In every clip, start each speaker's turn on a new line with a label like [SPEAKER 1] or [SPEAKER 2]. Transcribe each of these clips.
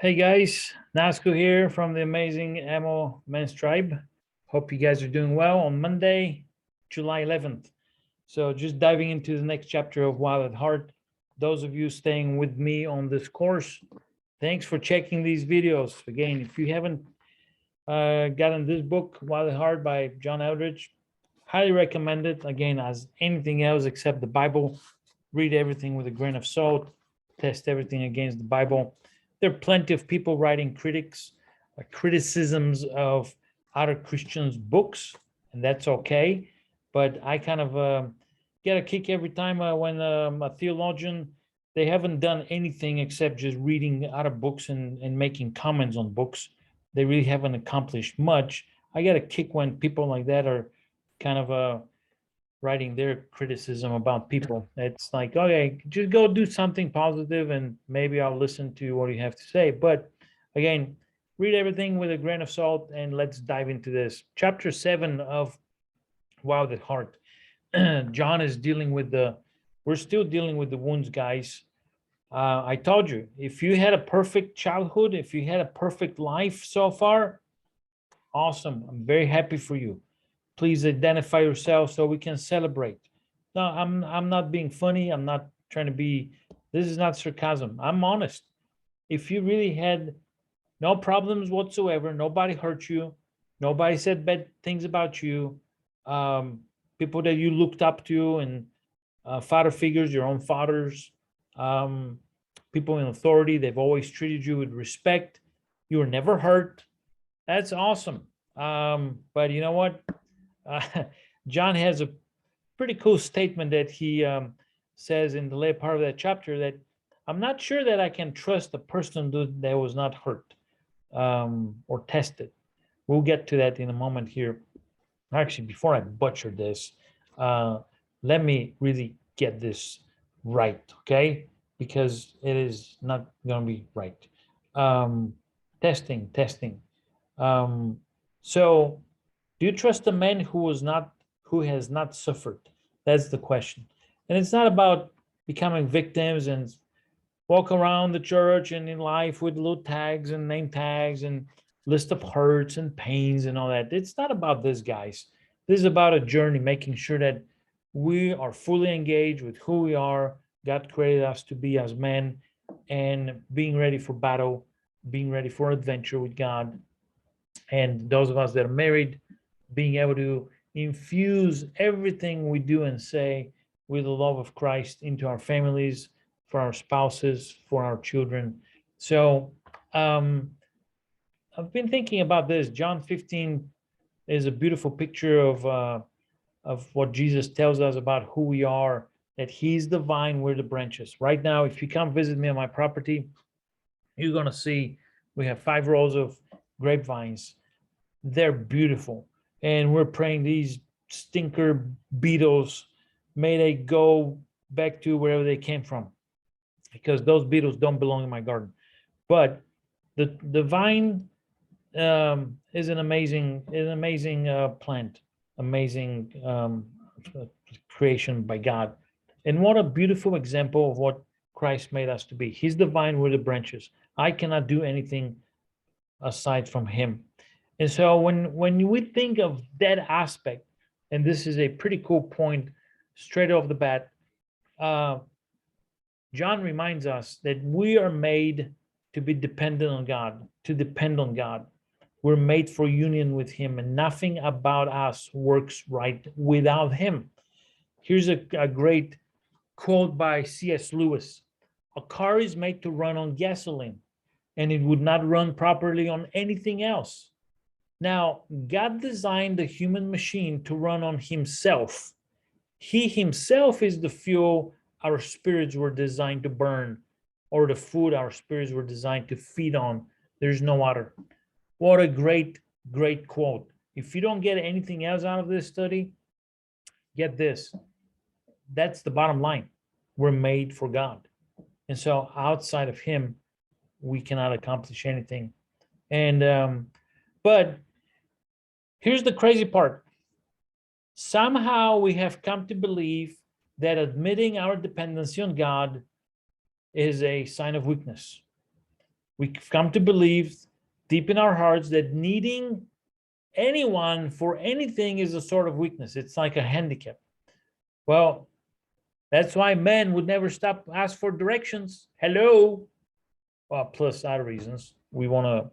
[SPEAKER 1] Hey guys, Nasco here from the amazing Ammo Men's Tribe. Hope you guys are doing well on Monday, July 11th. So just diving into the next chapter of Wild at Heart. Those of you staying with me on this course, thanks for checking these videos. Again, if you haven't gotten this book, Wild at Heart by John Eldridge, highly recommend it. Again, as anything else except the Bible, read everything with a grain of salt, test everything against the Bible. There are plenty of people writing criticisms of other Christians' books, and that's okay. But I kind of get a kick every time when a theologian, they haven't done anything except just reading other books and making comments on books. They really haven't accomplished much. I get a kick when people like that are kind of writing their criticism about people. It's like, okay, just go do something positive and maybe I'll listen to what you have to say. But again, read everything with a grain of salt and let's dive into this. Chapter 7 of Wild at Heart. John is dealing with we're still dealing with the wounds, guys. I told you, if you had a perfect childhood, if you had a perfect life so far, awesome. I'm very happy for you. Please identify yourself so we can celebrate. No, I'm not being funny. I'm not trying to be, this is not sarcasm. I'm honest. If you really had no problems whatsoever, nobody hurt you, nobody said bad things about you, people that you looked up to and father figures, your own fathers, um, people in authority, they've always treated you with respect. You were never hurt. That's awesome. But you know what? Uh, John has a pretty cool statement that he says in the later part of that chapter that I'm not sure that I can trust a person that was not hurt or tested. We'll get to that in a moment here. Actually, before I butcher this, let me really get this right, okay? Because it is not going to be right. Testing. Um, so, do you trust a man who has not suffered? That's the question. And it's not about becoming victims and walk around the church and in life with little tags and name tags and list of hurts and pains and all that. It's not about this, guys. This is about a journey, making sure that we are fully engaged with who we are, God created us to be as men, and being ready for battle, being ready for adventure with God. And those of us that are married, being able to infuse everything we do and say with the love of Christ into our families, for our spouses, for our children. So I've been thinking about this. John 15 is a beautiful picture of what Jesus tells us about who we are, that he's the vine, we're the branches. Right now, if you come visit me on my property, you're going to see we have 5 rows of grapevines. They're beautiful. And we're praying these stinker beetles, may they go back to wherever they came from, because those beetles don't belong in my garden. But the vine is an amazing plant, amazing creation by God. And what a beautiful example of what Christ made us to be. He's the vine, we're the branches. I cannot do anything aside from him. And so when we think of that aspect, and this is a pretty cool point straight off the bat, John reminds us that we are made to be dependent on God, to depend on God. We're made for union with him, and nothing about us works right without him. Here's a great quote by C.S. Lewis. A car is made to run on gasoline, and it would not run properly on anything else. Now, God designed the human machine to run on himself. He himself is the fuel our spirits were designed to burn, or the food our spirits were designed to feed on. There's no other. What a great quote. If you don't get anything else out of this study, get this. That's the bottom line. We're made for God. And so outside of him, we cannot accomplish anything. And but here's the crazy part. Somehow we have come to believe that admitting our dependency on God is a sign of weakness. We've come to believe deep in our hearts that needing anyone for anything is a sort of weakness. It's like a handicap. Well, that's why men would never stop ask for directions. Hello. Well, plus other reasons. We want to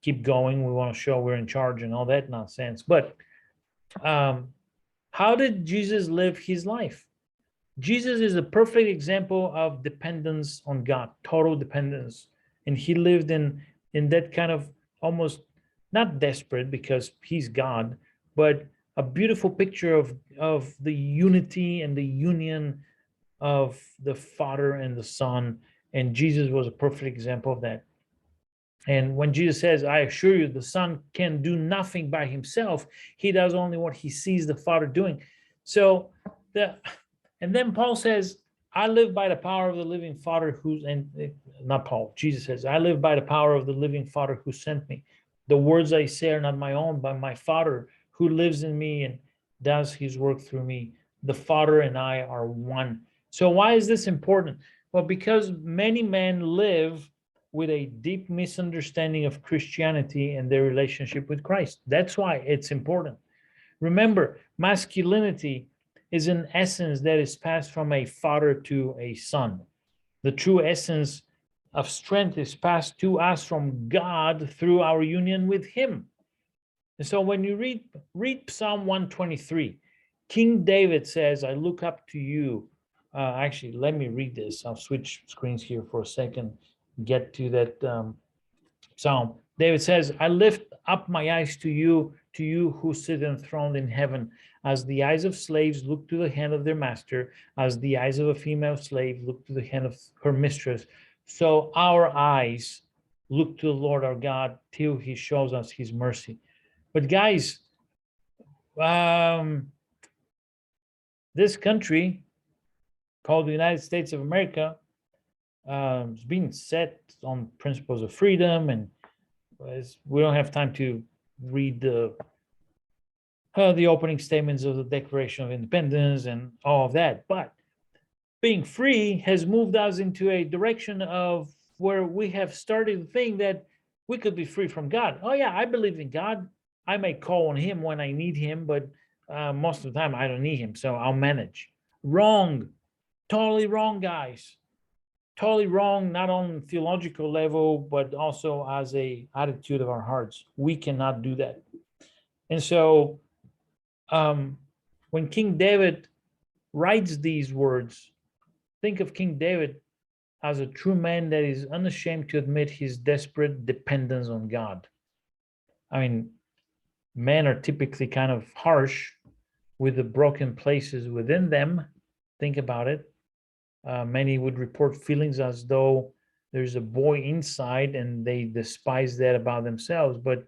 [SPEAKER 1] keep going. We want to show we're in charge and all that nonsense. But how did Jesus live his life? Jesus is a perfect example of dependence on God, total dependence. And he lived in that kind of almost not desperate because he's God, but a beautiful picture of the unity and the union of the Father and the Son. And Jesus was a perfect example of that. And when Jesus says, I assure you, the Son can do nothing by himself, he does only what he sees the Father doing. So and then Paul says, I live by the power of the living Father who's, and not Paul, Jesus says, I live by the power of the living Father who sent me. The words I say are not my own, but my Father who lives in me and does his work through me. The Father and I are one. So why is this important? Well, because many men live with a deep misunderstanding of Christianity and their relationship with Christ. That's why it's important. Remember, masculinity is an essence that is passed from a father to a son. The true essence of strength is passed to us from God through our union with him. And so when you read Psalm 123, King David says, I look up to you. Actually, let me read this. I'll switch screens here for a second, get to that psalm. David says, I lift up my eyes to you who sit enthroned in heaven, as the eyes of slaves look to the hand of their master, as the eyes of a female slave look to the hand of her mistress. So our eyes look to the Lord our God till he shows us his mercy. But guys, this country called the United States of America is being set on principles of freedom, and we don't have time to read the opening statements of the Declaration of Independence and all of that. But being free has moved us into a direction of where we have started to think that we could be free from God. Oh yeah, I believe in God. I may call on him when I need him, but most of the time I don't need him, so I'll manage. Wrong. Totally wrong, guys. Totally wrong, not on theological level, but also as a attitude of our hearts. We cannot do that. And so when King David writes these words, think of King David as a true man that is unashamed to admit his desperate dependence on God. I mean, men are typically kind of harsh with the broken places within them. Think about it. Many would report feelings as though there's a boy inside and they despise that about themselves, but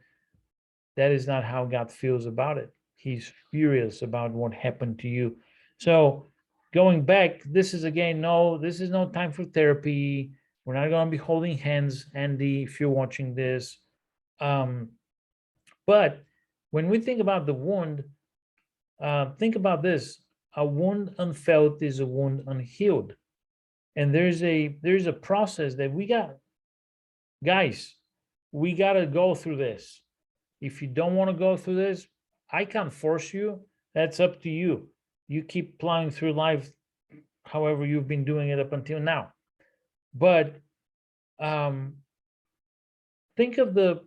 [SPEAKER 1] that is not how God feels about it. He's furious about what happened to you. So going back, this is no time for therapy. We're not going to be holding hands, Andy, if you're watching this. But when we think about the wound, think about this. A wound unfelt is a wound unhealed. And there's a process that we got. Guys, we got to go through this. If you don't want to go through this, I can't force you. That's up to you. You keep plowing through life however you've been doing it up until now. But think of the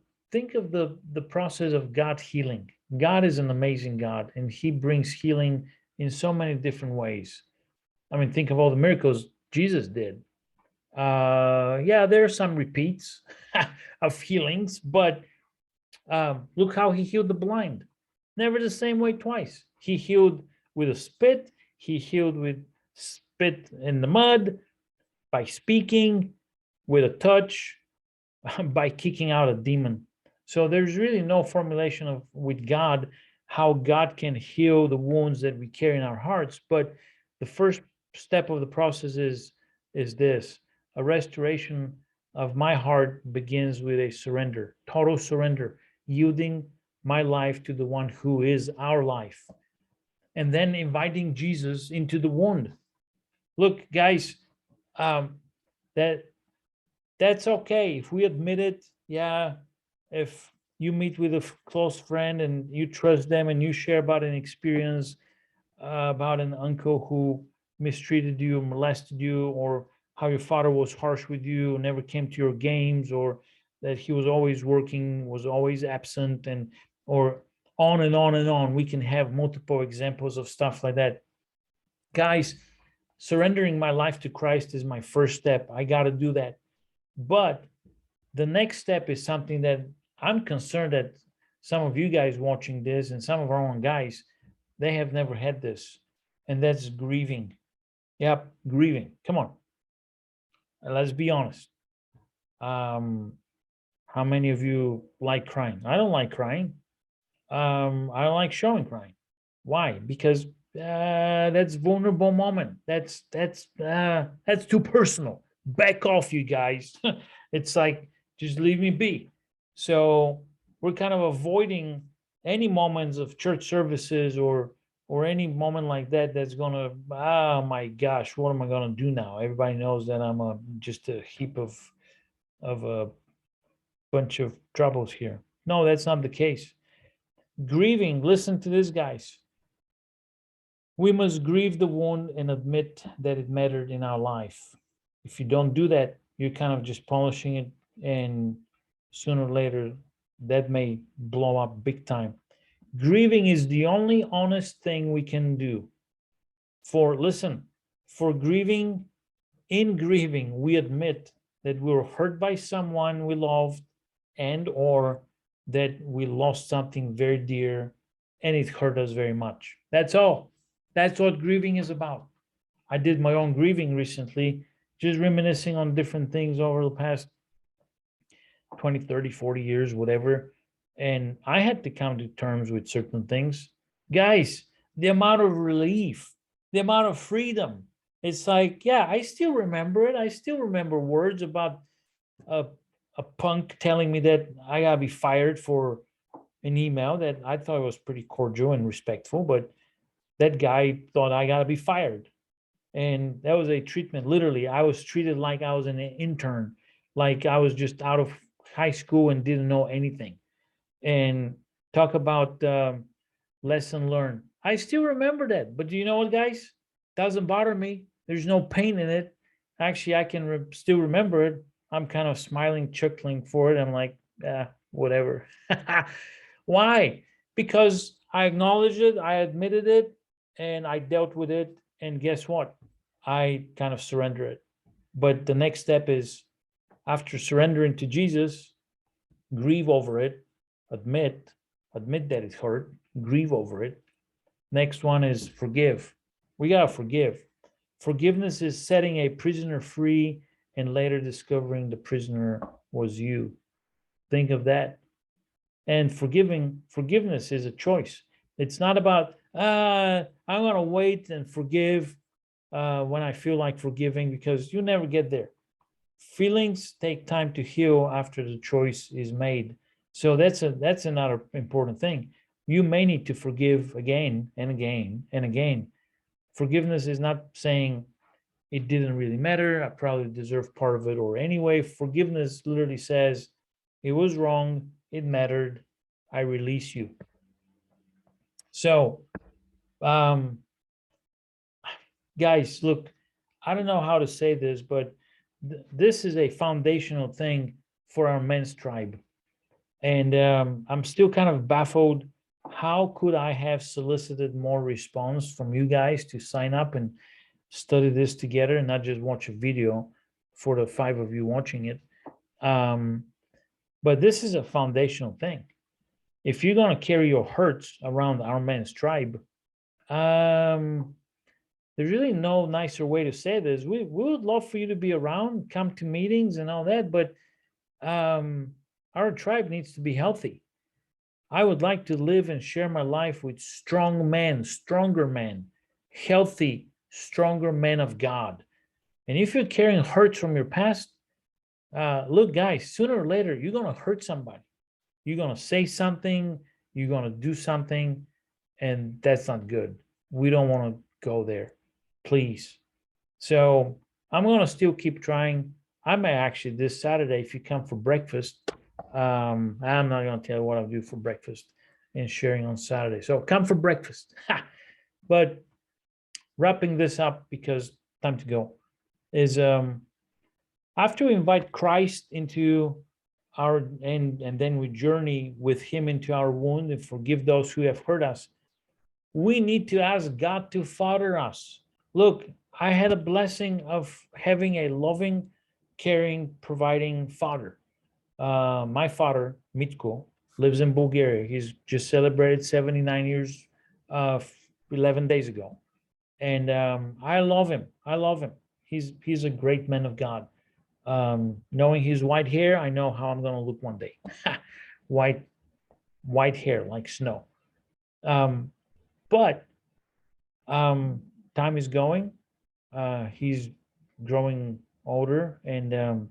[SPEAKER 1] process of God healing. God is an amazing God, and he brings healing in so many different ways. I mean, think of all the miracles Jesus did. Yeah, there are some repeats of healings, but look how he healed the blind. Never the same way twice. He healed with a spit. He healed with spit in the mud, by speaking, with a touch, by kicking out a demon. So there's really no formulation with God, how God can heal the wounds that we carry in our hearts. But the first step of the process is this: a restoration of my heart begins with a surrender, total surrender, yielding my life to the one who is our life, and then inviting Jesus into the wound. Look, guys, that That's okay. If we admit it, yeah, if you meet with a close friend and you trust them and you share about an experience, about an uncle who mistreated you, molested you, or how your father was harsh with you, never came to your games, or that he was always working, was always absent, and or on and on and on. We can have multiple examples of stuff like that. Guys, surrendering my life to Christ is my first step. I got to do that. But the next step is something that I'm concerned that some of you guys watching this and some of our own guys, they have never had this, and that's grieving. Yep, grieving. Come on, let's be honest. Um, how many of you like crying? I don't like crying. I don't like showing crying. Why? Because that's vulnerable moment. That's too personal. Back off, you guys. It's like just leave me be. So we're kind of avoiding any moments of church services or any moment like that that's gonna, oh my gosh, what am I gonna do now? Everybody knows that I'm just a heap of a bunch of troubles here. No, that's not the case. Grieving, listen to this, guys. We must grieve the wound and admit that it mattered in our life. If you don't do that, you're kind of just polishing it, and sooner or later, that may blow up big time. Grieving is the only honest thing we can do. Listen, for grieving, in grieving, we admit that we were hurt by someone we loved and or that we lost something very dear and it hurt us very much. That's all. That's what grieving is about. I did my own grieving recently, just reminiscing on different things over the past 20, 30, 40 years, whatever. And I had to come to terms with certain things. Guys, the amount of relief, the amount of freedom. It's like, yeah, I still remember it. I still remember words about a, a punk telling me that I gotta be fired for an email that I thought was pretty cordial and respectful, but that guy thought I gotta be fired. And that was a treatment. Literally, I was treated like I was an intern, like I was just out of high school and didn't know anything. And talk about lesson learned. I still remember that. But do you know what, guys? Doesn't bother me. There's no pain in it. Actually, I can still remember it. I'm kind of smiling, chuckling for it. I'm like, whatever. Why? Because I acknowledged it, I admitted it, and I dealt with it. And guess what? I kind of surrender it. But the next step is after surrendering to Jesus, grieve over it, admit that it hurt, grieve over it. Next one is forgive. We got to forgive. Forgiveness is setting a prisoner free and later discovering the prisoner was you. Think of that. And forgiveness is a choice. It's not about, I'm going to wait and forgive when I feel like forgiving, because you never get there. Feelings take time to heal after the choice is made. So that's another important thing. You may need to forgive again and again and again. Forgiveness is not saying it didn't really matter, I probably deserve part of it, or anyway. Forgiveness literally says it was wrong, it mattered, I release you. So guys, look, I don't know how to say this, but this is a foundational thing for our men's tribe. And I'm still kind of baffled. How could I have solicited more response from you guys to sign up and study this together and not just watch a video for the 5 of you watching it? But this is a foundational thing. If you're going to carry your hurts around our men's tribe, there's really no nicer way to say this. We would love for you to be around, come to meetings and all that, but our tribe needs to be healthy. I would like to live and share my life with strong men, stronger men, healthy, stronger men of God. And if you're carrying hurts from your past, look, guys, sooner or later, you're going to hurt somebody. You're going to say something, you're going to do something, and that's not good. We don't want to go there, please. So I'm going to still keep trying. I may actually this Saturday, if you come for breakfast, I'm not going to tell you what I'll do for breakfast and sharing on Saturday. So come for breakfast. But wrapping this up because time to go is after we invite Christ into our and then we journey with him into our wound and forgive those who have hurt us, we need to ask God to father us. Look, I had a blessing of having a loving, caring, providing father. My father, Mitko, lives in Bulgaria. He's just celebrated 79 years 11 days ago. And I love him. I love him. He's a great man of God. Knowing his white hair, I know how I'm going to look one day. white hair like snow. But time is going. He's growing older and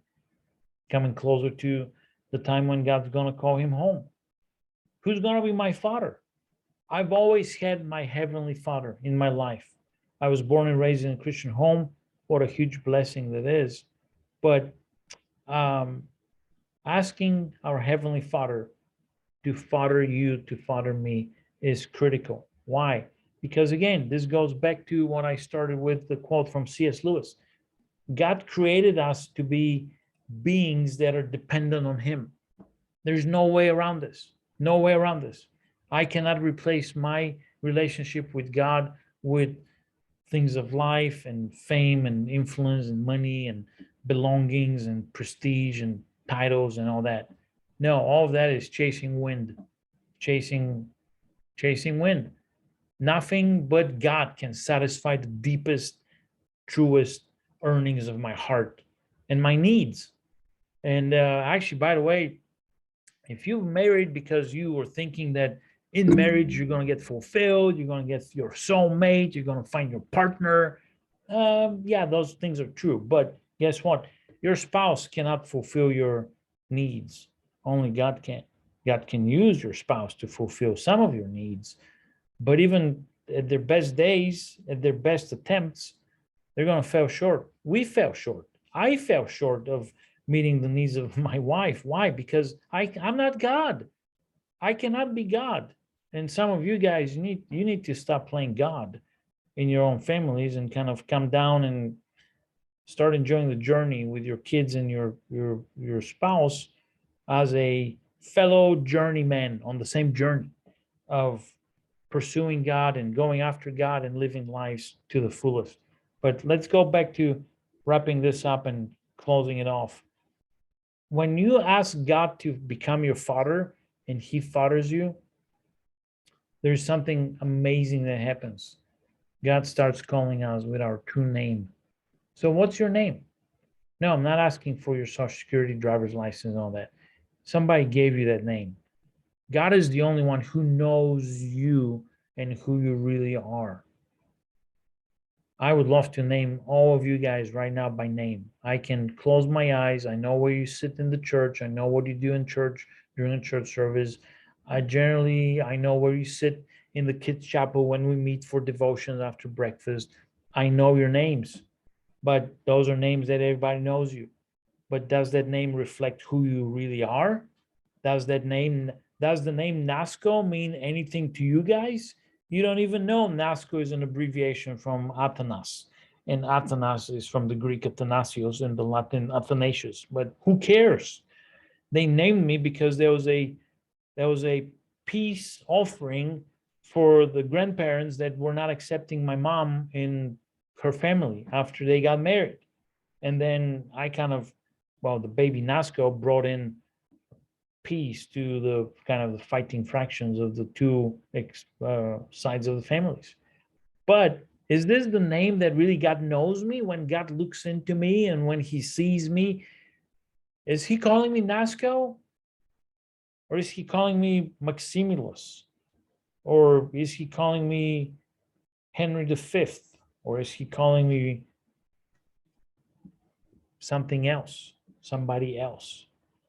[SPEAKER 1] coming closer to the time when God's going to call him home. Who's going to be my father? I've always had my heavenly father in my life. I was born and raised in a Christian home. What a huge blessing that is. But asking our heavenly father to father you, to father me is critical. Why? Because again, this goes back to what I started with, the quote from C.S. Lewis. God created us to be beings that are dependent on him. There's no way around this. No way around this. I cannot replace my relationship with God with things of life and fame and influence and money and belongings and prestige and titles and all that. No, all of that is chasing wind, chasing wind. Nothing but God can satisfy the deepest, truest earnings of my heart and my needs. And actually, by the way, if you're married because you were thinking that in marriage you're going to get fulfilled, you're going to get your soulmate, you're going to find your partner, yeah, those things are true. But guess what? Your spouse cannot fulfill your needs. Only God can. God can use your spouse to fulfill some of your needs. But even at their best days, at their best attempts, they're going to fail short. We fell short. I fell short of meeting the needs of my wife. Why? Because I'm not God. I cannot be God. And some of you guys need to stop playing God in your own families and kind of come down and start enjoying the journey with your kids and your spouse as a fellow journeyman on the same journey of pursuing God and going after God and living lives to the fullest. But let's go back to wrapping this up and closing it off. When you ask God to become your father and he fathers you, there's something amazing that happens. God starts calling us with our true name. So what's your name? No, I'm not asking for your social security, driver's license, and all that. Somebody gave you that name. God is the only one who knows you and who you really are. I would love to name all of you guys right now by name. I can close my eyes. I know where you sit in the church. I know what you do in church during a church service. I know where you sit in the kids' chapel when we meet for devotions after breakfast. I know your names, but those are names that everybody knows you. But does that name reflect who you really are? Does the name Nasco mean anything to you guys? You don't even know Nasco is an abbreviation from Athanas, and Athanas is from the Greek Athanasios and the Latin Athanasius. But who cares? They named me because there was a peace offering for the grandparents that were not accepting my mom in her family after they got married. And then the baby Nasco brought in peace to the kind of the fighting fractions of the two sides of the families. But is this the name that really God knows me when God looks into me and when he sees me? Is he calling me Nasco? Or is he calling me Maximilus? Or is he calling me Henry V? Or is he calling me something else, somebody else?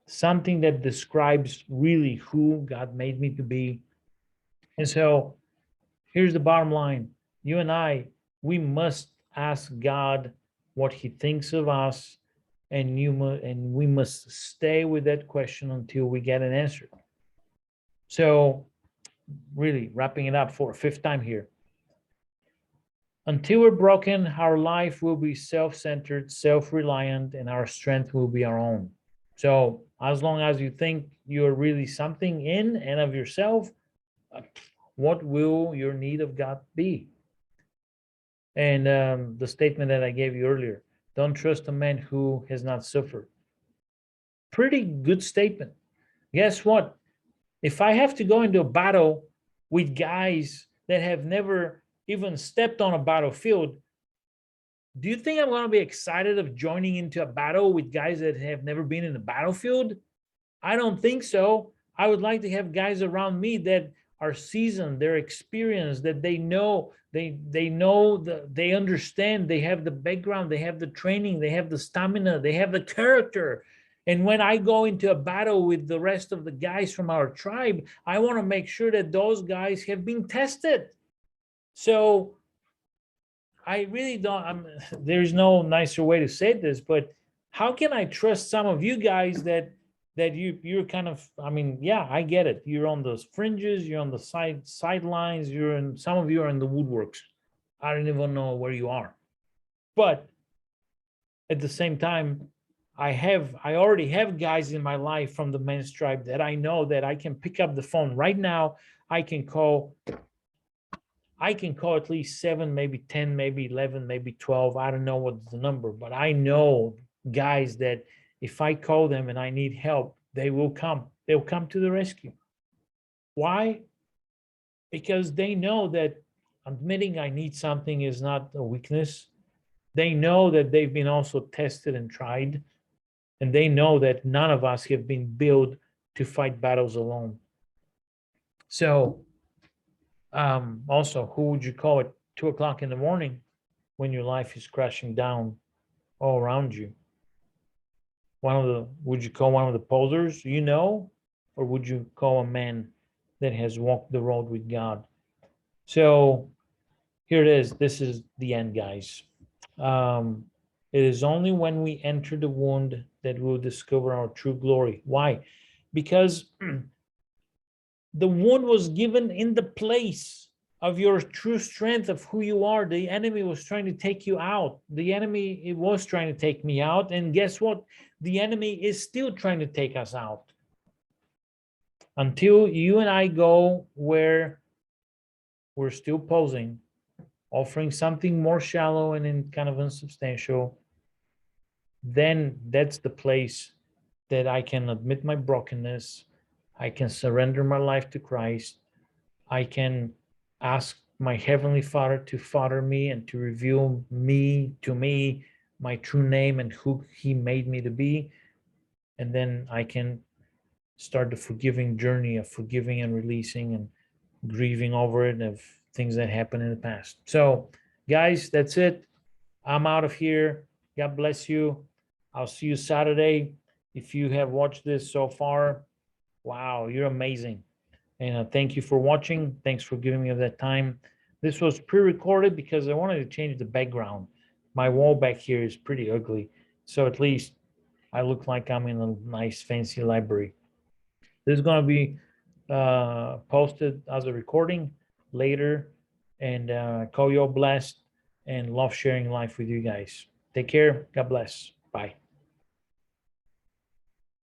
[SPEAKER 1] Something that describes really who God made me to be. And so here's the bottom line. You and I, we must ask God what he thinks of us and we must stay with that question until we get an answer. So really wrapping it up for a fifth time here. Until we're broken, our life will be self-centered, self-reliant, and our strength will be our own. So as long as you think you're really something in and of yourself, what will your need of God be? And the statement that I gave you earlier, don't trust a man who has not suffered. Pretty good statement. Guess what? If I have to go into a battle with guys that have never even stepped on a battlefield, do you think I'm going to be excited of joining into a battle with guys that have never been in the battlefield? I don't think so. I would like to have guys around me that are seasoned, they're experienced, that they know, they understand, they have the background, they have the training, they have the stamina, they have the character. And when I go into a battle with the rest of the guys from our tribe, I want to make sure that those guys have been tested. So I really don't, there's no nicer way to say this, but how can I trust some of you guys that you're kind of, I mean, yeah, I get it. You're on the fringes, you're on the sidelines, some of you are in the woodworks. I don't even know where you are. But at the same time, I already have guys in my life from the men's tribe that I know that I can pick up the phone right now. I can call at least 7, maybe 10, maybe 11, maybe 12. I don't know what's the number, but I know guys that if I call them and I need help, they will come. They'll come to the rescue. Why? Because they know that admitting I need something is not a weakness. They know that they've been also tested and tried, and they know that none of us have been built to fight battles alone. So also, who would you call at 2 o'clock in the morning when your life is crashing down all around you? Would you call one of the posers, or would you call a man that has walked the road with God? So here it is. This is the end, guys. It is only when we enter the wound that we'll discover our true glory. Why? Because the wound was given in the place of your true strength of who you are. The enemy was trying to take you out. The enemy was trying to take me out. And guess what? The enemy is still trying to take us out. Until you and I go where we're still posing, offering something more shallow and in kind of unsubstantial, then that's the place that I can admit my brokenness. I can surrender my life to Christ. I can ask my Heavenly Father to father me and to reveal to me, my true name and who He made me to be. And then I can start the forgiving journey of forgiving and releasing and grieving over it of things that happened in the past. So, guys, that's it. I'm out of here. God bless you. I'll see you Saturday. If you have watched this so far, wow, you're amazing. And thank you for watching. Thanks for giving me that time. This was pre-recorded because I wanted to change the background. My wall back here is pretty ugly. So at least I look like I'm in a nice fancy library. This is going to be posted as a recording later. And call you all blessed and love sharing life with you guys. Take care. God bless. Bye.